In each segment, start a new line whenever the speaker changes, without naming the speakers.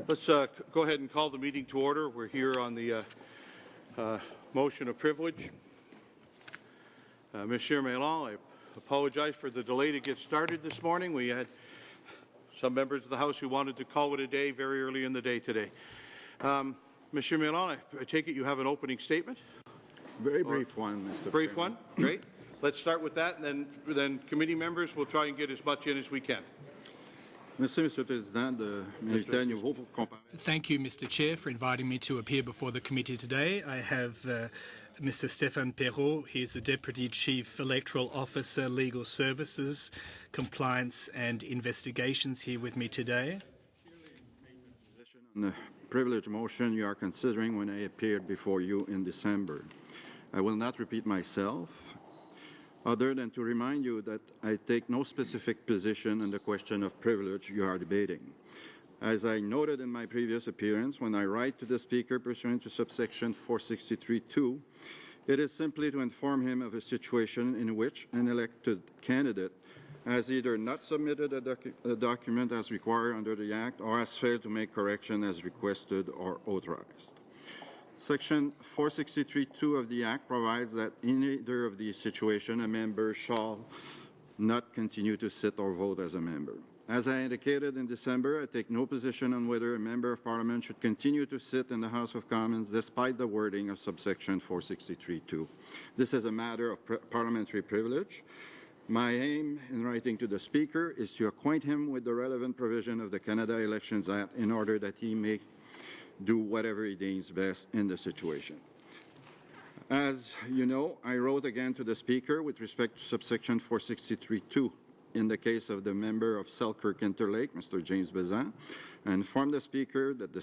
Let's go ahead and call the meeting to order. We're here on the motion of privilege. Monsieur Mélan, I apologize for the delay to get started this morning. We had some members of the House who wanted to call it a day very early in the day today. Monsieur Mélan, I take it you have an opening statement?
Very brief one, Mr.
Brief
Chairman.
one? Great. Let's start with that, and then committee members will try and get as much in as we can.
Merci, Monsieur le Président, de m'inviter à nouveau pour comparer.
Thank you, Mr. Chair, for inviting me to appear before the committee today. I have Mr. Stéphane Perrault. He is the Deputy Chief Electoral Officer, Legal Services, Compliance and Investigations here with me today.
On the privilege motion you are considering when I appeared before you in December. I will not repeat myself, other than to remind you that I take no specific position on the question of privilege you are debating. As I noted in my previous appearance, when I write to the Speaker pursuant to subsection 463(2), it is simply to inform him of a situation in which an elected candidate has either not submitted a document as required under the Act or has failed to make correction as requested or authorized. Section 463(2) of the Act provides that in either of these situations, a member shall not continue to sit or vote as a member. As I indicated in December, I take no position on whether a member of Parliament should continue to sit in the House of Commons despite the wording of subsection 463(2). This is a matter of parliamentary privilege. My aim in writing to the Speaker is to acquaint him with the relevant provision of the Canada Elections Act in order that he may do whatever he deems best in the situation. As you know, I wrote again to the Speaker with respect to subsection 463(2) in the case of the member of Selkirk-Interlake, Mr. James Bezan, and informed the Speaker that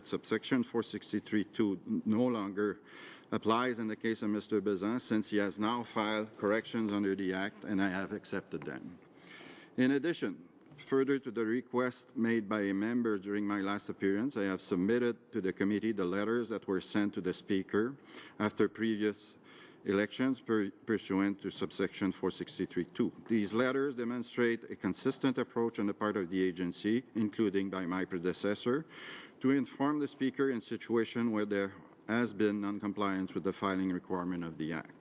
subsection 463(2) no longer applies in the case of Mr. Bezan since he has now filed corrections under the Act and I have accepted them. In addition, further to the request made by a member during my last appearance, I have submitted to the committee the letters that were sent to the Speaker after previous elections pursuant to subsection 463(2). These letters demonstrate a consistent approach on the part of the agency, including by my predecessor, to inform the Speaker in situations where there has been non-compliance with the filing requirement of the Act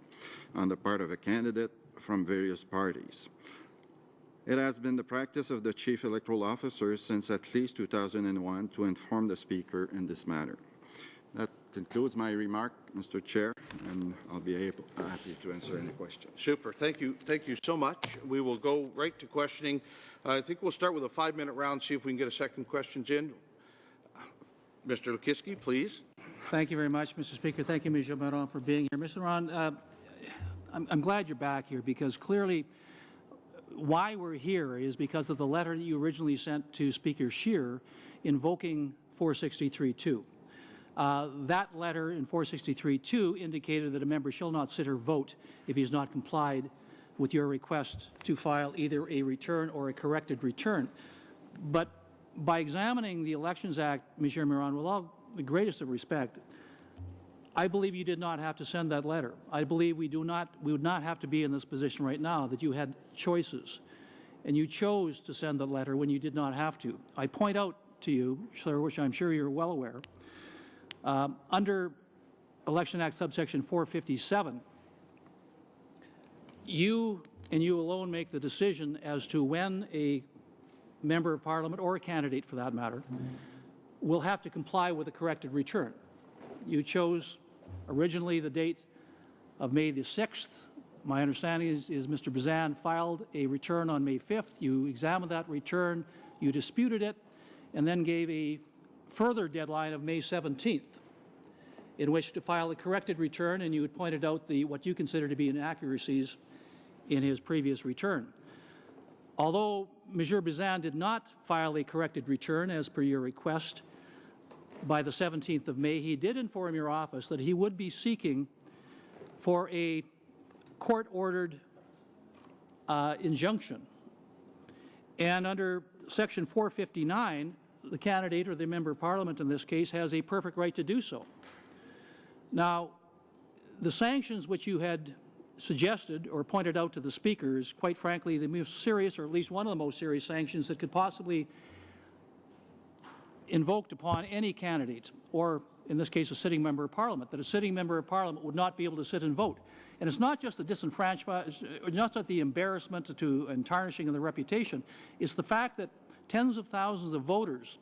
on the part of a candidate from various parties. It has been the practice of the Chief Electoral Officer since at least 2001 to inform the Speaker in this matter. That concludes my remark, Mr. Chair, and I'll be happy to answer any questions.
Super. Thank you. Thank you so much. We will go right to questioning. I think we'll start with a 5-minute round, see if we can get a second questions in. Mr. Lukiski, please.
Thank you very much, Mr. Speaker. Thank you, Mr. Mélan, for being here. Mr. Mélan, I'm glad you're back here because clearly why we're here is because of the letter that you originally sent to Speaker Scheer invoking 463(2). That letter in 463(2) indicated that a member shall not sit or vote if he has not complied with your request to file either a return or a corrected return. But by examining the Elections Act, Monsieur Mélan, with all the greatest of respect, I believe you did not have to send that letter. I believe we would not have to be in this position right now, that you had choices. And you chose to send the letter when you did not have to. I point out to you, sir, which I'm sure you're well aware, under Election Act subsection 457, you and you alone make the decision as to when a member of Parliament, or a candidate for that matter, will have to comply with a corrected return. You chose originally the date of May the 6th. My understanding is Mr. Bezan filed a return on May 5th. You examined that return, you disputed it, and then gave a further deadline of May 17th in which to file a corrected return, and you had pointed out what you consider to be inaccuracies in his previous return. Although Monsieur Bezan did not file a corrected return as per your request by the 17th of May, he did inform your office that he would be seeking for a court-ordered injunction. And under Section 459, the candidate or the member of Parliament in this case has a perfect right to do so. Now, the sanctions which you had suggested or pointed out to the Speaker is, quite frankly, the most serious, or at least one of the most serious sanctions that could possibly invoked upon any candidate, or in this case a sitting member of Parliament, that a sitting member of Parliament would not be able to sit and vote. And it's not just the disenfranchisement, it's not just the embarrassment and tarnishing of the reputation, it's the fact that tens of thousands of voters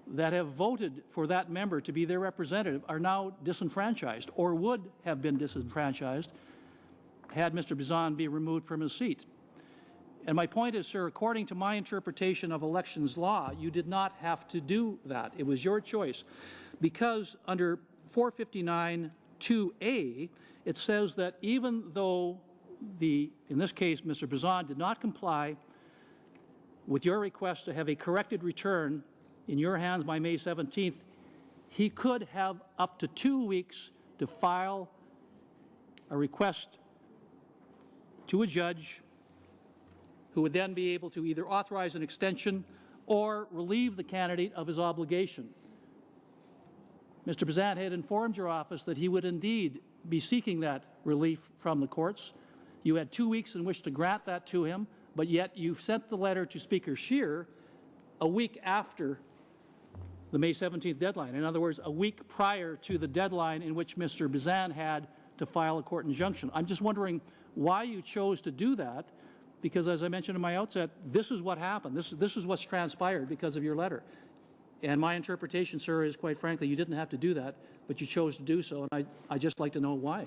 that have voted for that member to be their representative are now disenfranchised, or would have been disenfranchised had Mr. Bizan be removed from his seat. And my point is, sir, according to my interpretation of elections law, you did not have to do that. It was your choice. Because under 459(2)(a), it says that even though in this case, Mr. Bizan did not comply with your request to have a corrected return in your hands by May 17th, he could have up to 2 weeks to file a request to a judge who would then be able to either authorize an extension or relieve the candidate of his obligation. Mr. Bizan had informed your office that he would indeed be seeking that relief from the courts. You had 2 weeks in which to grant that to him, but yet you sent the letter to Speaker Scheer a week after the May 17th deadline. In other words, a week prior to the deadline in which Mr. Bizan had to file a court injunction. I'm just wondering why you chose to do that, because as I mentioned in my outset, this is what happened. This is what's transpired because of your letter. And my interpretation, sir, is quite frankly, you didn't have to do that, but you chose to do so, and I'd just like to know why.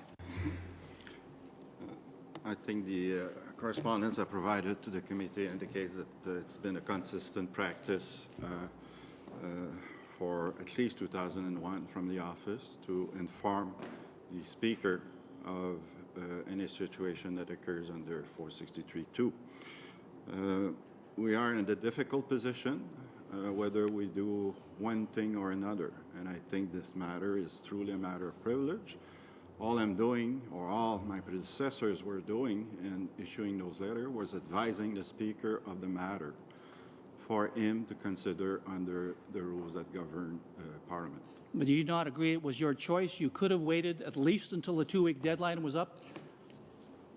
I think the correspondence I provided to the committee indicates that it's been a consistent practice for at least 2001 from the office to inform the Speaker of any situation that occurs under 463(2). We are in a difficult position whether we do one thing or another, and I think this matter is truly a matter of privilege. All I'm doing, or all my predecessors were doing in issuing those letters, was advising the Speaker of the matter for him to consider under the rules that govern Parliament.
But do you not agree it was your choice? You could have waited at least until the 2-week deadline was up?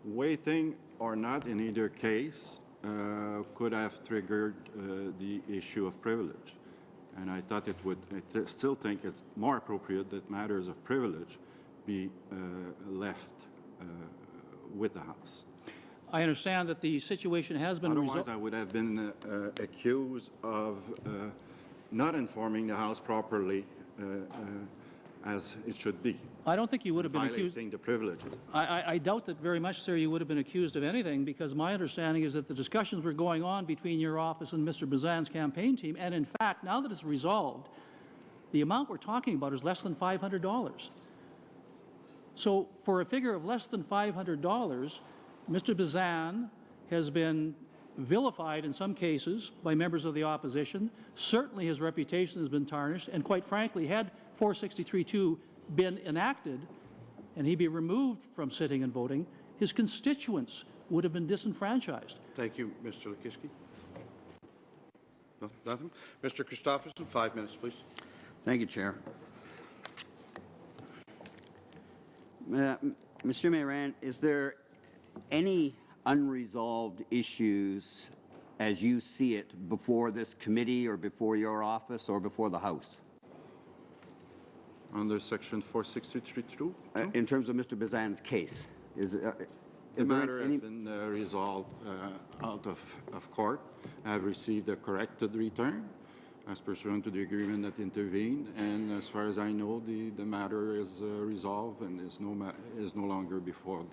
Waiting or not in either case could have triggered the issue of privilege. And I thought it would, I still think it's more appropriate that matters of privilege be left with the House.
I understand that the situation has been resolved.
Otherwise, I would have been accused of not informing the House properly as it should be.
I don't think you would have been accused.
Violating the privileges.
I doubt that very much, sir, you would have been accused of anything, because my understanding is that the discussions were going on between your office and Mr. Bizan's campaign team, and in fact, now that it's resolved, the amount we're talking about is less than $500. So for a figure of less than $500, Mr. Bizan has been vilified in some cases by members of the opposition. Certainly his reputation has been tarnished, and quite frankly, had 463(2) been enacted and he be removed from sitting and voting, his constituents would have been disenfranchised.
Thank you, Mr. Lukiski. No, nothing? Mr. Christopherson, 5 minutes, please.
Thank you, Chair. Mr. Mayrand, is there any unresolved issues as you see it before this committee or before your office or before the House?
Under Section 463(2)?
In terms of Mr. Bizan's case,
the matter has been resolved out of court. I have received a corrected return as pursuant to the agreement that intervened, and as far as I know, the matter is resolved and is no longer before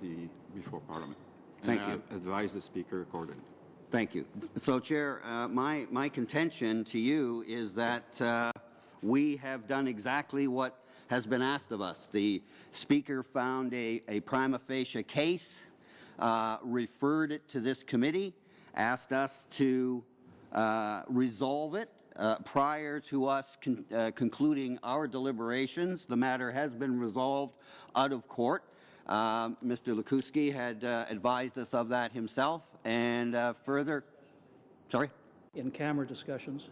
Parliament.
Thank
you.
I
advise the Speaker accordingly.
Thank you. So, Chair, my contention to you is that we have done exactly what has been asked of us. The Speaker found a prima facie case, referred it to this committee, asked us to resolve it prior to us concluding our deliberations. The matter has been resolved out of court. Mr. Lukiski had advised us of that himself, and further, sorry?
In-camera discussions.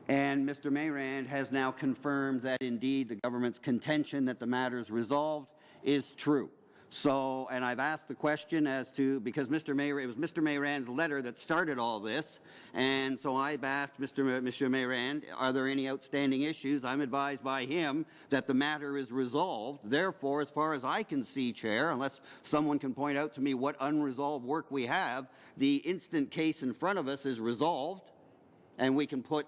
And Mr. Mayrand has now confirmed that indeed the government's contention that the matter is resolved is true. So, and I've asked the question as to, because it was Mr. Mayrand's letter that started all this, and so I've asked Mr. Mayrand, are there any outstanding issues? I'm advised by him that the matter is resolved. Therefore, as far as I can see, Chair, unless someone can point out to me what unresolved work we have, the instant case in front of us is resolved, and we can put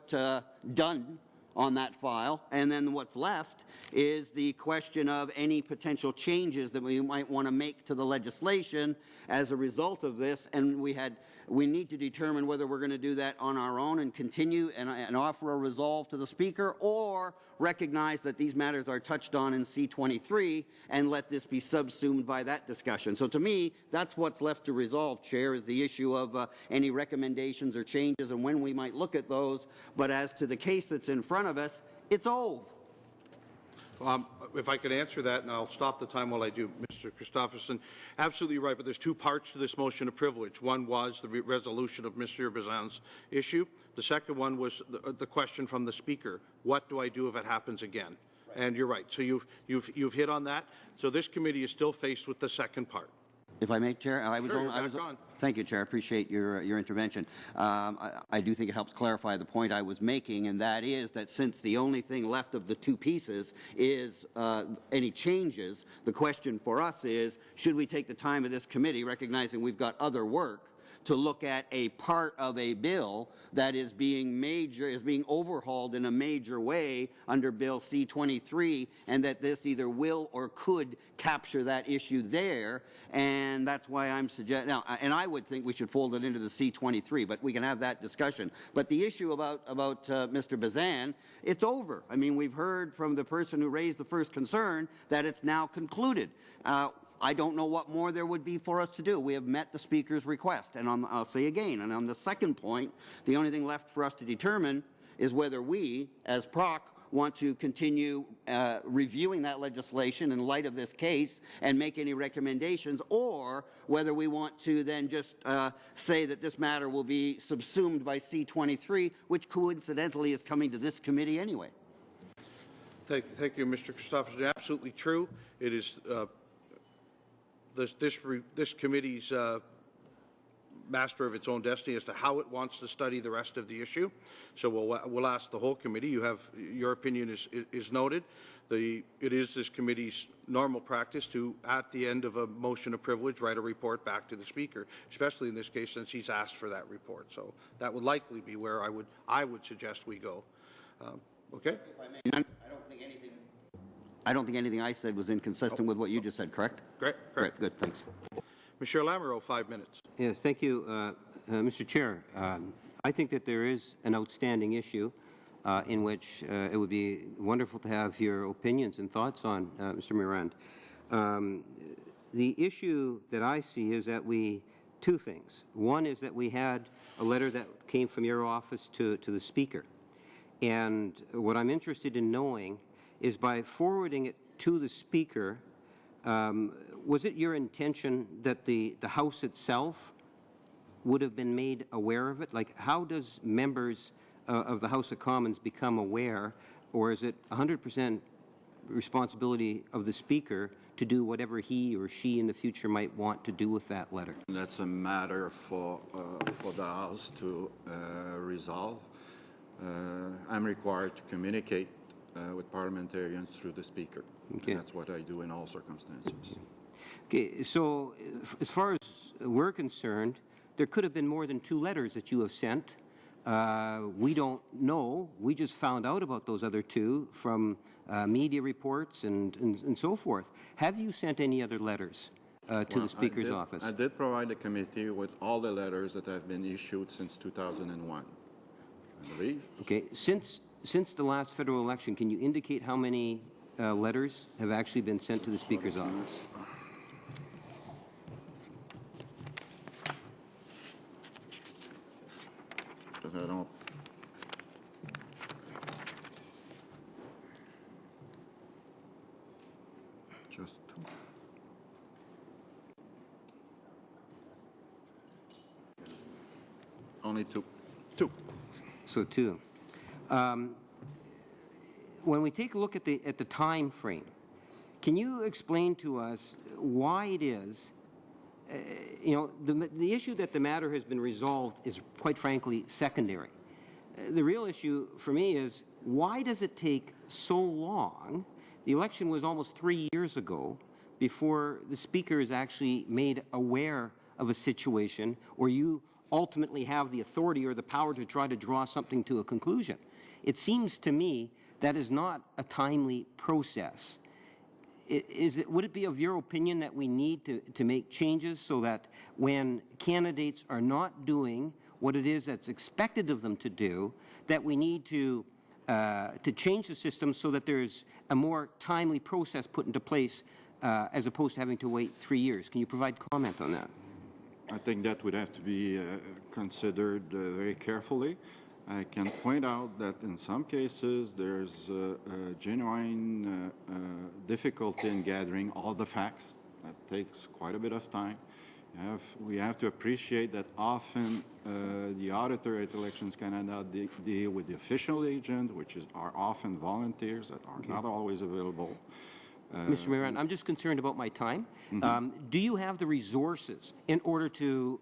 done on that file, and then what's left is the question of any potential changes that we might want to make to the legislation as a result of this, and we need to determine whether we're going to do that on our own and continue and offer a resolve to the Speaker, or recognize that these matters are touched on in C-23 and let this be subsumed by that discussion. So to me, that's what's left to resolve, Chair, is the issue of any recommendations or changes and when we might look at those. But as to the case that's in front of us, it's old.
If I could answer that, and I'll stop the time while I do, Mr. Christopherson, absolutely right, but there's two parts to this motion of privilege. One was the resolution of Mr. Bazan's issue. The second one was the question from the Speaker, what do I do if it happens again? Right. And you're right, so you've hit on that. So this committee is still faced with the second part.
If I may, Chair,
on.
Thank you, Chair. I appreciate your intervention. I do think it helps clarify the point I was making, and that is that since the only thing left of the two pieces is any changes, the question for us is, should we take the time of this committee, recognizing we've got other work, to look at a part of a bill that is being overhauled in a major way under Bill C-23, and that this either will or could capture that issue there, and that's why I'm suggesting now. And I would think we should fold it into the C-23, but we can have that discussion. But the issue about Mr. Bazan, it's over. I mean, we've heard from the person who raised the first concern that it's now concluded. I don't know what more there would be for us to do. We have met the Speaker's request, and I'll say again, and on the second point, the only thing left for us to determine is whether we, as PROC, want to continue reviewing that legislation in light of this case and make any recommendations, or whether we want to then just say that this matter will be subsumed by C-23, which coincidentally is coming to this committee anyway.
Thank you, Mr. Christopherson. Absolutely true. It is this committee's master of its own destiny as to how it wants to study the rest of the issue. So we'll ask the whole committee. Your opinion is noted. It is this committee's normal practice to, at the end of a motion of privilege, write a report back to the Speaker, especially in this case since he's asked for that report. So that would likely be where I would suggest we go. Okay.
I don't think anything I said was inconsistent with what you just said, correct?
Correct.
Great, good, thanks.
Monsieur Lamoureux, 5 minutes.
Yes, thank you, Mr. Chair. I think that there is an outstanding issue in which it would be wonderful to have your opinions and thoughts on, Mr. Mirand. The issue that I see is that two things. One is that we had a letter that came from your office to the Speaker. And what I'm interested in knowing is, by forwarding it to the Speaker, was it your intention that the House itself would have been made aware of it? Like, how does members of the House of Commons become aware, or is it 100% responsibility of the Speaker to do whatever he or she in the future might want to do with that letter?
That's a matter for the House to resolve. I'm required to communicate with parliamentarians through the Speaker. Okay. And that's what I do in all circumstances.
Okay, so as far as we're concerned, there could have been more than 2 letters that you have sent. We don't know. We just found out about those other 2 from media reports and so forth. Have you sent any other letters to the Speaker's office?
I did provide the committee with all the letters that have been issued since 2001, I believe.
Okay, since the last federal election, can you indicate how many letters have actually been sent to the Speaker's office?
Because I don't. Just 2. Only 2. 2.
So 2. When we take a look at the time frame, Can you explain to us why it is, the issue that the matter has been resolved is, quite frankly, secondary. The real issue for me is, why does it take so long? The election was almost 3 years ago before the Speaker is actually made aware of a situation, or you ultimately have the authority or the power to try to draw something to a conclusion. It seems to me that is not a timely process. Would it be of your opinion that we need to make changes so that when candidates are not doing what it is that's expected of them to do, that we need to change the system so that there's a more timely process put into place as opposed to having to wait 3 years? Can you provide comment on that?
I think that would have to be considered very carefully. I can point out that in some cases there's a genuine difficulty in gathering all the facts. That takes quite a bit of time. We have to appreciate that often the auditor at Elections Canada deal with the official agent, which are often volunteers that are not always available.
Mr. Mayor, I'm just concerned about my time. Do you have the resources in order to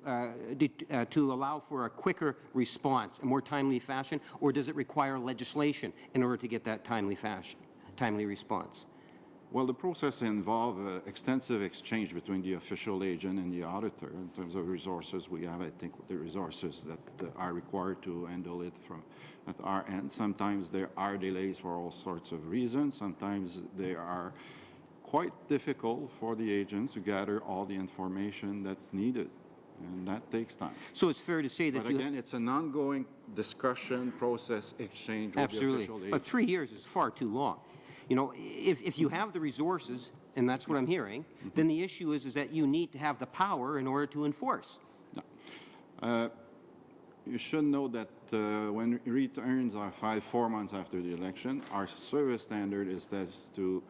allow for a quicker response, a more timely fashion, or does it require legislation in order to get that timely response?
Well, the process involves extensive exchange between the official agent and the auditor. In terms of resources, we have, I think, the resources that are required to handle it from at our end. Sometimes there are delays for all sorts of reasons. Sometimes they are quite difficult for the agents to gather all the information that's needed, and that takes time.
So it's fair to say that
But again, it's an ongoing discussion, process, exchange with the official agent.
But 3 years is far too long. You know, if you have the resources, and that's what I'm hearing, then the issue is that you need to have the power in order to enforce.
No. You should know that when returns are filed 4 months after the election, our service standard is that to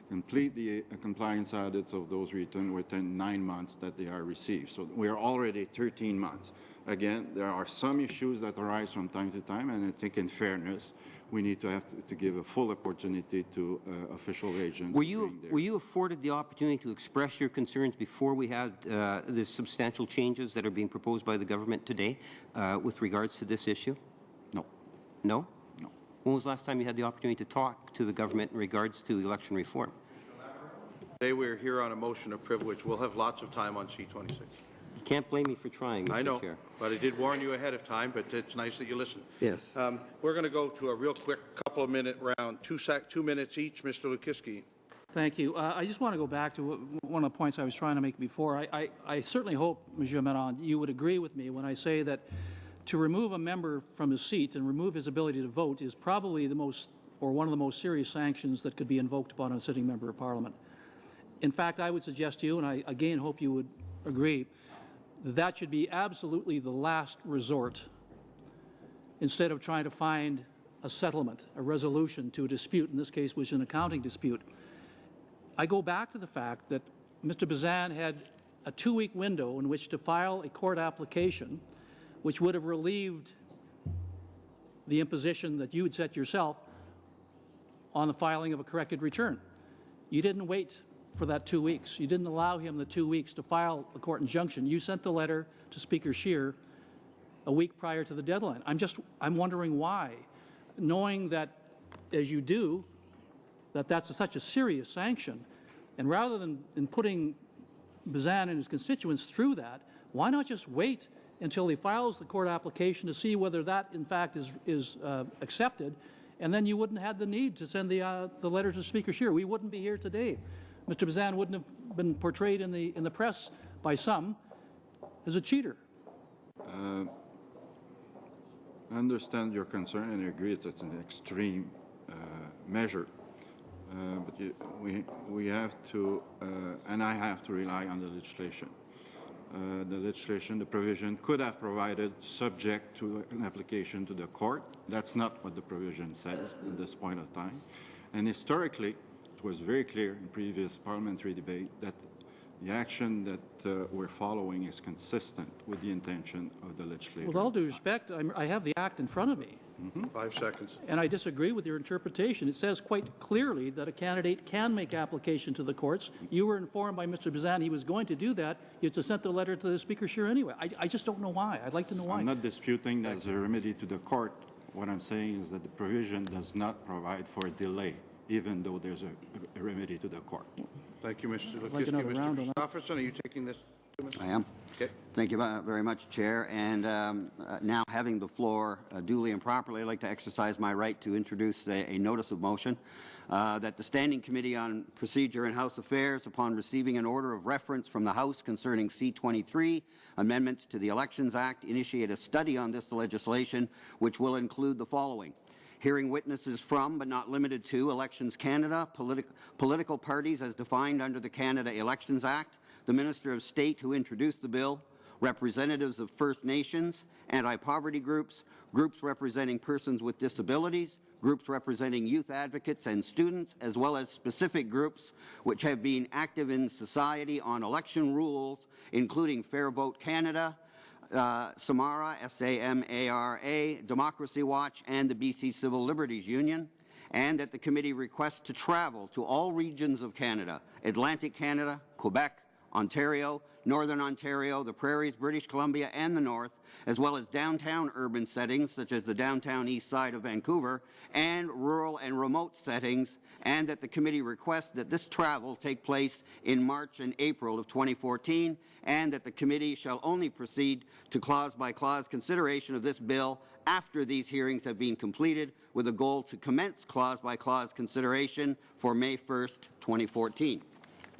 complete the compliance audits of those returns within 9 months that they are received. So we are already 13 months. Again, there are some issues that arise from time to time, and I think in fairness, we need to give a full opportunity to official agents.
Were you afforded the opportunity to express your concerns before we had the substantial changes that are being proposed by the government today with regards to this issue?
No.
No?
No.
When was the last time you had the opportunity to talk to the government in regards to election reform?
Today we're here on a motion of privilege. We'll have lots of time on C-26.
You can't blame me for trying, Mr. Chair.
I know, but I did warn you ahead of time, but it's nice that you listened.
Yes.
We're going to go to a real quick couple of minute round, 2 minutes each. Mr. Lukiski.
Thank you. I just want to go back to one of the points I was trying to make before. I certainly hope, Monsieur Marant, you would agree with me when I say that to remove a member from his seat and remove his ability to vote is probably one of the most serious sanctions that could be invoked upon a sitting member of Parliament. In fact, I would suggest to you, and I again hope you would agree, that should be absolutely the last resort instead of trying to find a settlement, a resolution to a dispute, in this case was an accounting dispute. I go back to the fact that Mr. Bazan had a 2-week window in which to file a court application which would have relieved the imposition that you had set yourself on the filing of a corrected return. You didn't wait for that 2 weeks. You didn't allow him the 2 weeks to file a court injunction. You sent the letter to Speaker Scheer a week prior to the deadline. I'm wondering why, knowing that, as you do, that's such a serious sanction, and rather than putting Bazan and his constituents through that, why not just wait until he files the court application to see whether that, in fact, is accepted, and then you wouldn't have the need to send the letter to Speaker Scheer. We wouldn't be here today. Mr. Bazan wouldn't have been portrayed in the press by some as a cheater.
I understand your concern and I agree that it's an extreme measure. But we have to, and I have to rely on the legislation. The provision could have provided subject to an application to the court. That's not what the provision says at this point of time. And historically, it was very clear in previous parliamentary debate that the action that we're following is consistent with the intention of the legislature.
With all due respect, I have the Act in front of me.
5 seconds.
And I disagree with your interpretation. It says quite clearly that a candidate can make application to the courts. You were informed by Mr. Bazan he was going to do that. You just sent the letter to the Speaker sure anyway. I just don't know why. I'd like to know why.
I'm not disputing that as a remedy to the court. What I'm saying is that the provision does not provide for a delay, even though there's a remedy to the court.
Thank you, Mr.
like
Lukisky.
another round on
Mr.
that.
Christopherson, are you taking this?
I am.
Okay.
Thank you very much, Chair. And now having the floor duly and properly, I'd like to exercise my right to introduce a notice of motion that the Standing Committee on Procedure and House Affairs, upon receiving an order of reference from the House concerning C-23, amendments to the Elections Act, initiate a study on this legislation, which will include the following: hearing witnesses from, but not limited to, Elections Canada, political parties as defined under the Canada Elections Act, the Minister of State who introduced the bill, representatives of First Nations, anti-poverty groups, groups representing persons with disabilities, groups representing youth advocates and students, as well as specific groups which have been active in society on election rules, including Fair Vote Canada, SAMARA, S-A-M-A-R-A, Democracy Watch, and the BC Civil Liberties Union, and that the committee requests to travel to all regions of Canada: Atlantic Canada, Quebec, Ontario, Northern Ontario, the Prairies, British Columbia, and the North, as well as downtown urban settings such as the downtown east side of Vancouver, and rural and remote settings, and that the committee requests that this travel take place in March and April of 2014, and that the committee shall only proceed to clause-by-clause consideration of this bill after these hearings have been completed, with a goal to commence clause-by-clause consideration for May 1st, 2014.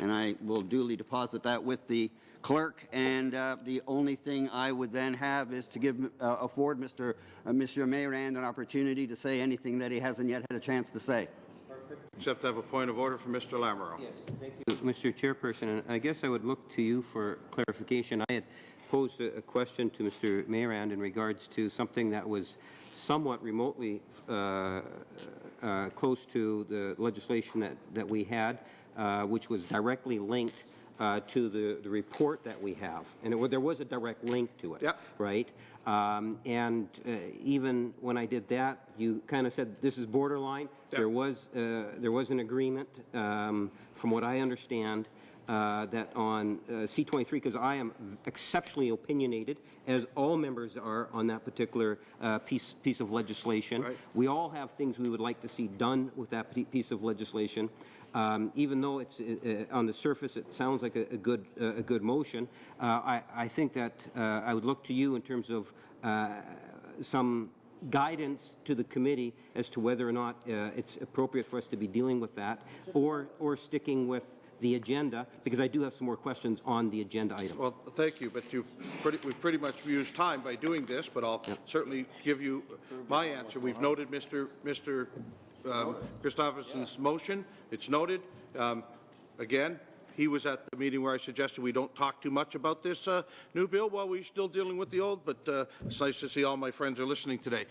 And I will duly deposit that with the clerk, and the only thing I would then have is to afford Monsieur Mayrand an opportunity to say anything that he hasn't yet had a chance to say.
Except to have a point of order from Mr. Lamoureux.
Yes, thank you, Mr. Chairperson. And I guess I would look to you for clarification. I had posed a question to Mr. Mayrand in regards to something that was somewhat remotely close to the legislation that we had, which was directly linked to the report that we have. And there was a direct link to it,
yep.
Right? Even when I did that, you kind of said this is borderline. Yep. There was an agreement, from what I understand, that on C-23, because I am exceptionally opinionated, as all members are on that particular piece of legislation.
Right.
We all have things we would like to see done with that piece of legislation. Even though it's on the surface it sounds like a good motion, I think that I would look to you in terms of some guidance to the committee as to whether or not it's appropriate for us to be dealing with that, or sticking with the agenda, because I do have some more questions on the agenda item.
Well, thank you, but we've pretty much used time by doing this, but I'll certainly give you my answer. We've noted Mr. Christopherson's motion. It's noted. Again, he was at the meeting where I suggested we don't talk too much about this new bill while we're still dealing with the old, but it's nice to see all my friends are listening today.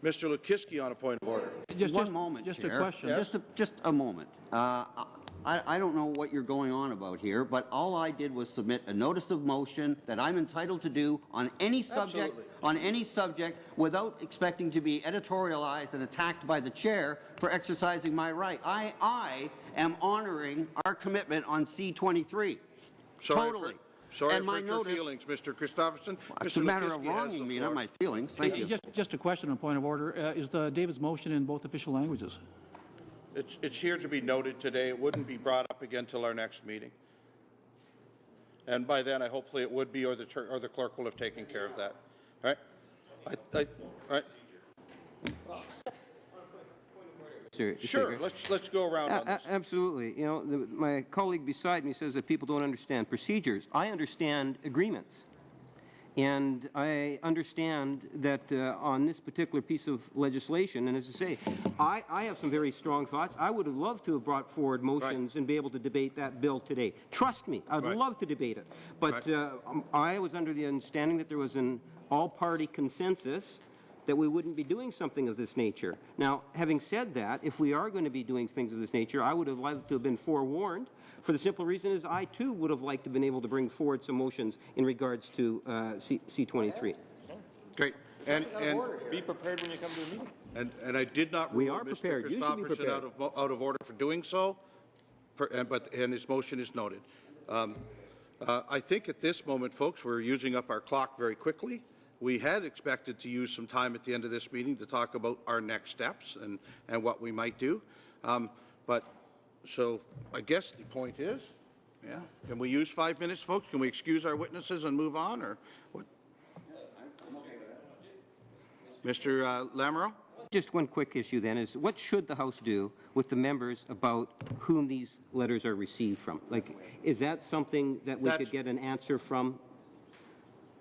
Mr. Lukisky on a point of order.
Just a moment,
just
Chair.
a question.
Yes? Just a moment. I don't know what you're going on about here, but all I did was submit a notice of motion that I'm entitled to do on any subject, without expecting to be editorialized and attacked by the chair for exercising my right. I am honoring our commitment on C-23. Totally.
Sorry
and
for
my
your feelings, Mr. Christopherson.
It's a matter of wronging me, not my feelings. Thank you.
Just a question on point of order. Is David's motion in both official languages?
It's here to be noted today. It wouldn't be brought up again till our next meeting. And by then, hopefully it would be, or the clerk will have taken care of that. All right? All right? Sure. Let's go around on this.
Absolutely. You know, my colleague beside me says that people don't understand procedures. I understand agreements. And I understand that on this particular piece of legislation, and as I say, I have some very strong thoughts. I would have loved to have brought forward motions and be able to debate that bill today. Trust me, I'd love to debate it. But I was under the understanding that there was an all-party consensus that we wouldn't be doing something of this nature. Now, having said that, if we are going to be doing things of this nature, I would have liked to have been forewarned for the simple reason is I, too, would have liked to have been able to bring forward some motions in regards to C-23.
Great. And
Be prepared when you come to a meeting.
and I did not
We
rule
are
Mr.
prepared. You should be
Christopherson
prepared.
out of order for doing so, and his motion is noted. I think at this moment, folks, we're using up our clock very quickly. We had expected to use some time at the end of this meeting to talk about our next steps and what we might do. So I guess the point is, yeah, can we use 5 minutes, folks? Can we excuse our witnesses and move on, or what? Mr. Lamoureux?
Just one quick issue then is what should the House do with the members about whom these letters are received from? Like, is that something that we could get an answer from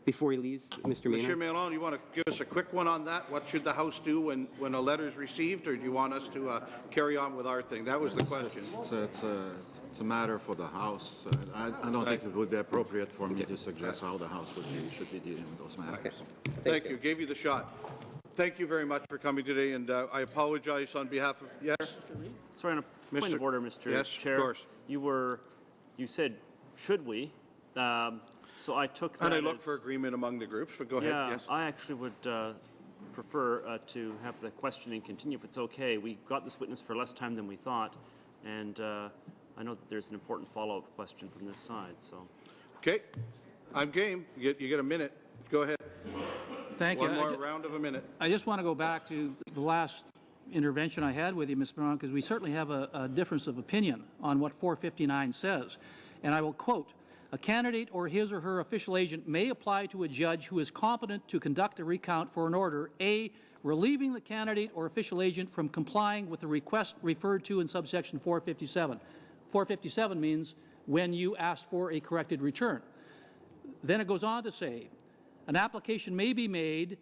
before he leaves, Mr. Maynard?
Monsieur Mélan, you want to give us a quick one on that? What should the House do when a letter is received, or do you want us to carry on with our thing? That was the question.
It's a matter for the House. I don't think it would be appropriate for me to suggest how the House should be dealing with those matters.
Thank you. Gave you the shot. Thank you very much for coming today, and I apologize on behalf of... Yes?
Sorry, on a point of order, Mr.
Yes,
Chair.
of course.
You said, should we? So I took that
And I look
as,
for agreement among the groups, but go ahead.
yeah,
Yes.
I actually would prefer to have the questioning continue if it's okay. We got this witness for less time than we thought, and I know that there's an important follow-up question from this side. So,
Okay. I'm game. You get a minute. Go ahead.
Thank you.
One more round of a minute.
I just want to go back to the last intervention I had with you, Ms. Brown, because we certainly have a difference of opinion on what 459 says. And I will quote, "A candidate or his or her official agent may apply to a judge who is competent to conduct a recount for an order, A, relieving the candidate or official agent from complying with the request referred to in subsection 457. 457 means when you asked for a corrected return. Then it goes on to say, an application may be made,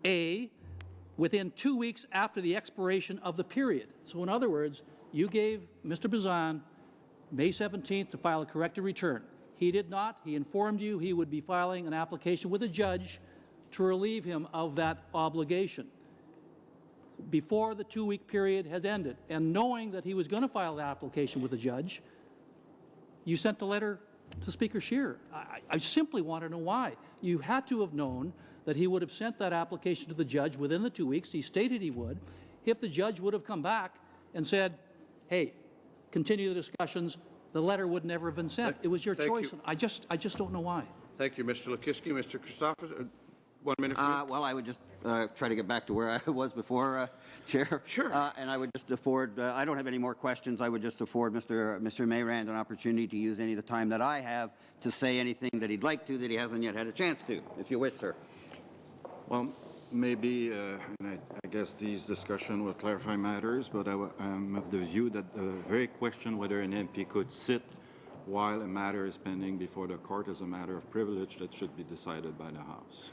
A, within 2 weeks after the expiration of the period. So in other words, you gave Mr. Bazan May 17th to file a corrected return. He did not. He informed you he would be filing an application with a judge to relieve him of that obligation before the 2-week period has ended. And knowing that he was going to file the application with a judge, you sent the letter to Speaker Scheer. I simply want to know why. You had to have known that he would have sent that application to the judge within the 2 weeks. He stated he would. If the judge would have come back and said, hey, continue the discussions, the letter would never have been sent. It was your choice. And I just don't know why.
Thank you, Mr. Lukiski. Mr. Christopher, 1 minute for you.
Well, I would just try to get back to where I was before, Chair.
Sure.
And I would just afford, I don't have any more questions. I would just afford Mr. Mayrand an opportunity to use any of the time that I have to say anything that he'd like to that he hasn't yet had a chance to, if you wish, sir.
Well, maybe, and I guess these discussions will clarify matters, but I'm of the view that the very question whether an MP could sit while a matter is pending before the court is a matter of privilege that should be decided by the House.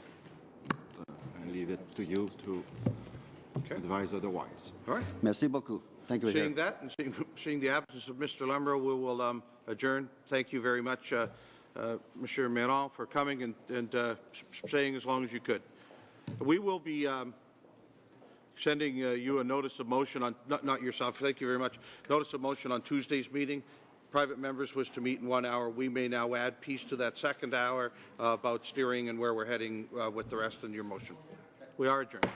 I leave it to you to advise otherwise.
All right.
Merci beaucoup. Thank you,
Seeing
Chair.
that and seeing the absence of Mr. Lamoureux, we will adjourn. Thank you very much, Monsieur Méran, for coming and staying as long as you could. We will be sending you a notice of motion on, not yourself, thank you very much, notice of motion on Tuesday's meeting. Private members was to meet in 1 hour. We may now add piece to that second hour about steering and where we're heading with the rest in your motion. We are adjourned.